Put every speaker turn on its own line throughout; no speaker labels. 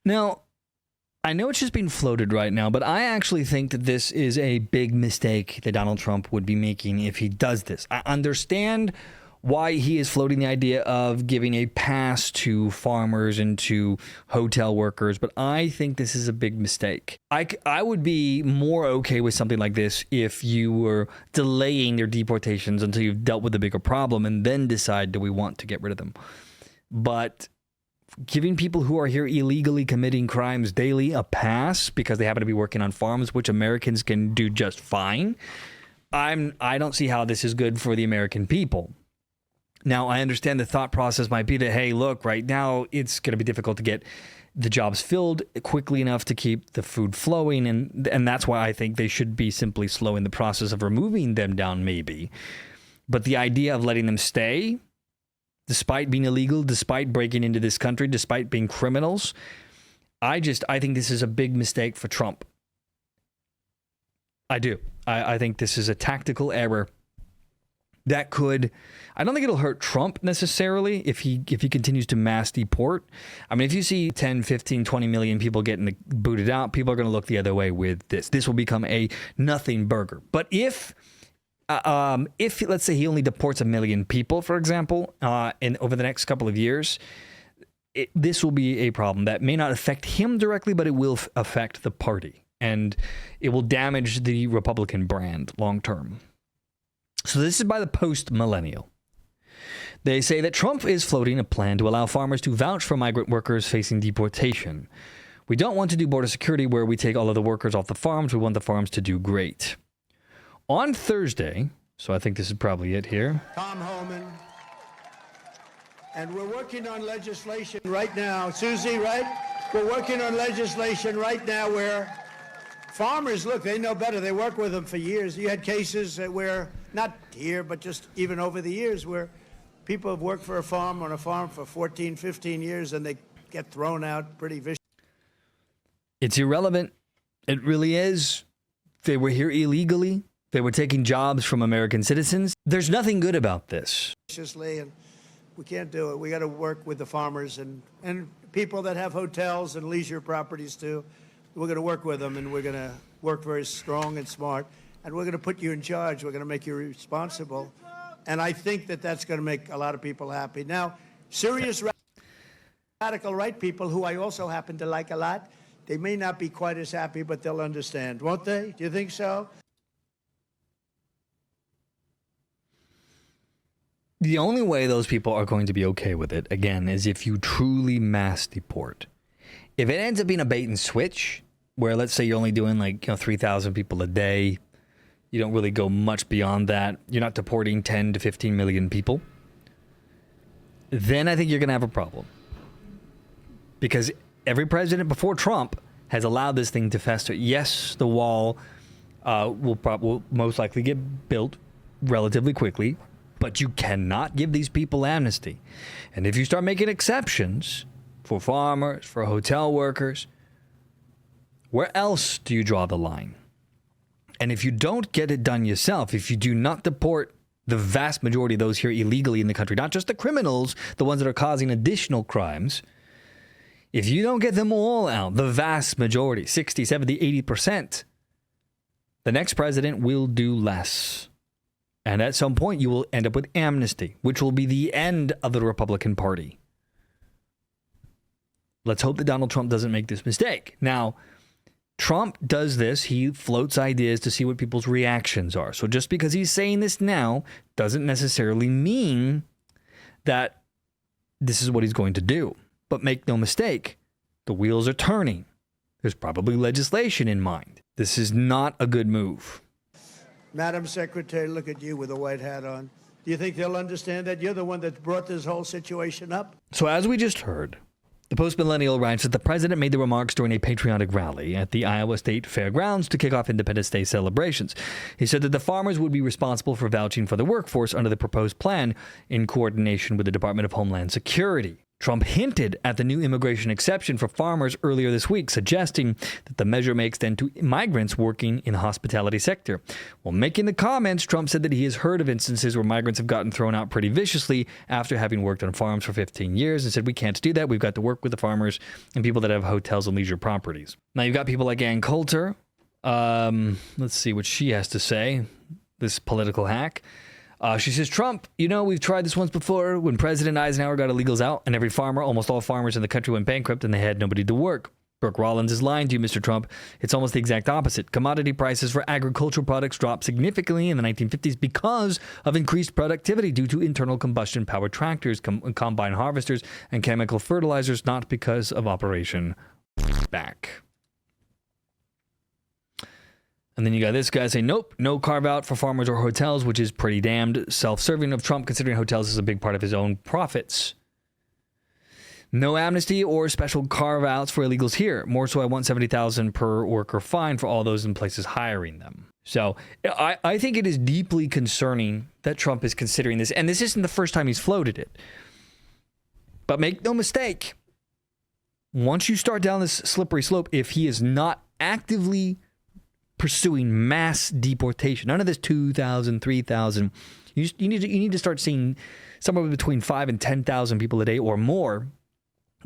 Now, I know it's just being floated right now, but I actually think that this is a big mistake that Donald Trump would be making if he does this. I understand why he is floating the idea of giving a pass to farmers and to hotel workers, but I think this is a big mistake. I would be more okay with something like this if you were delaying their deportations until you've dealt with the bigger problem and then decide, do we want to get rid of them? But giving people who are here illegally committing crimes daily a pass because they happen to be working on farms, which Americans can do just fine, I don't see how this is good for the American people. Now, I understand the thought process might be that, hey, look, right now it's going to be difficult to get the jobs filled quickly enough to keep the food flowing. And that's why I think they should be simply slowing the process of removing them down, maybe. But the idea of letting them stay, despite being illegal, despite breaking into this country, despite being criminals, I think this is a big mistake for Trump. I do. I think this is a tactical error that could, I don't think it'll hurt Trump necessarily if he continues to mass deport. I mean, if you see 10, 15, 20 million people getting booted out, people are going to look the other way with this. This will become a nothing burger. But if let's say he only deports 1 million people, for example, over the next couple of years, this will be a problem that may not affect him directly, but it will affect the party. And it will damage the Republican brand long term. So this is by the Post-Millennial. They say that Trump is floating a plan to allow farmers to vouch for migrant workers facing deportation. We don't want to do border security where we take all of the workers off the farms. We want the farms to do great. On Thursday, so I think this is probably it here.
Tom Homan. And we're working on legislation right now. Susie, right? We're working on legislation right now where farmers, look, they know better. They work with them for years. You had cases where, not here, but just even over the years, where people have worked on a farm for 14, 15 years, and they get thrown out pretty viciously.
It's irrelevant. It really is. They were here illegally. They were taking jobs from American citizens. There's nothing good about this.
And we can't do it. We got to work with the farmers and people that have hotels and leisure properties, too. We're going to work with them, and we're going to work very strong and smart, and we're going to put you in charge. We're going to make you responsible, and I think that that's going to make a lot of people happy. Now, serious radical right people, who I also happen to like a lot, they may not be quite as happy, but they'll understand, won't they? Do you think so?
The only way those people are going to be okay with it, again, is if you truly mass deport. If it ends up being a bait and switch, where let's say you're only doing 3,000 people a day, you don't really go much beyond that, you're not deporting 10 to 15 million people, then I think you're going to have a problem. Because every president before Trump has allowed this thing to fester. Yes, the wall will most likely get built relatively quickly, but you cannot give these people amnesty. And if you start making exceptions for farmers, for hotel workers, where else do you draw the line? And if you don't get it done yourself, if you do not deport the vast majority of those here illegally in the country, not just the criminals, the ones that are causing additional crimes, if you don't get them all out, the vast majority, 60, 70, 80%, the next president will do less. And at some point, you will end up with amnesty, which will be the end of the Republican Party. Let's hope that Donald Trump doesn't make this mistake. Now, Trump does this. He floats ideas to see what people's reactions are. So just because he's saying this now doesn't necessarily mean that this is what he's going to do. But make no mistake, the wheels are turning. There's probably legislation in mind. This is not a good move.
Madam Secretary, look at you with a white hat on. Do you think they'll understand that? You're the one that brought this whole situation up.
So as we just heard, the Post-Millennial writes that the president made the remarks during a patriotic rally at the Iowa State Fairgrounds to kick off Independence Day celebrations. He said that the farmers would be responsible for vouching for the workforce under the proposed plan in coordination with the Department of Homeland Security. Trump hinted at the new immigration exception for farmers earlier this week, suggesting that the measure may extend to migrants working in the hospitality sector. While making the comments, Trump said that he has heard of instances where migrants have gotten thrown out pretty viciously after having worked on farms for 15 years, and said, we can't do that. We've got to work with the farmers and people that have hotels and leisure properties. Now, you've got people like Ann Coulter. Let's see what she has to say, this political hack. She says, Trump, we've tried this once before when President Eisenhower got illegals out and every farmer, almost all farmers in the country went bankrupt and they had nobody to work. Brooke Rollins is lying to you, Mr. Trump. It's almost the exact opposite. Commodity prices for agricultural products dropped significantly in the 1950s because of increased productivity due to internal combustion powered tractors, combine harvesters, and chemical fertilizers, not because of Operation Back. And then you got this guy saying, nope, no carve out for farmers or hotels, which is pretty damned self-serving of Trump, considering hotels is a big part of his own profits. No amnesty or special carve outs for illegals here. More so, I want $70,000 per worker fine for all those in places hiring them. So I think it is deeply concerning that Trump is considering this. And this isn't the first time he's floated it. But make no mistake, once you start down this slippery slope, if he is not actively pursuing mass deportation, none of this 2,000, 3,000. You need to start seeing somewhere between 5,000 and 10,000 people a day or more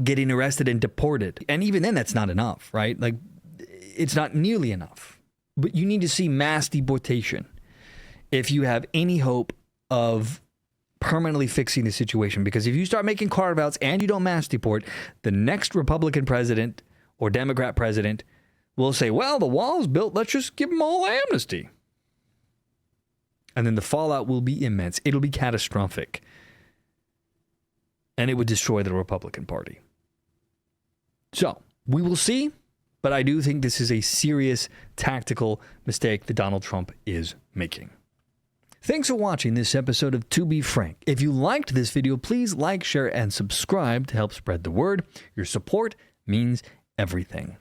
getting arrested and deported. And even then, that's not enough, right? Like, it's not nearly enough. But you need to see mass deportation if you have any hope of permanently fixing the situation. Because if you start making carve-outs and you don't mass deport, the next Republican president or Democrat president will say, well, the wall's built, let's just give them all amnesty. And then the fallout will be immense. It'll be catastrophic. And it would destroy the Republican Party. So, we will see. But I do think this is a serious tactical mistake that Donald Trump is making. Thanks for watching this episode of To Be Frank. If you liked this video, please like, share, and subscribe to help spread the word. Your support means everything.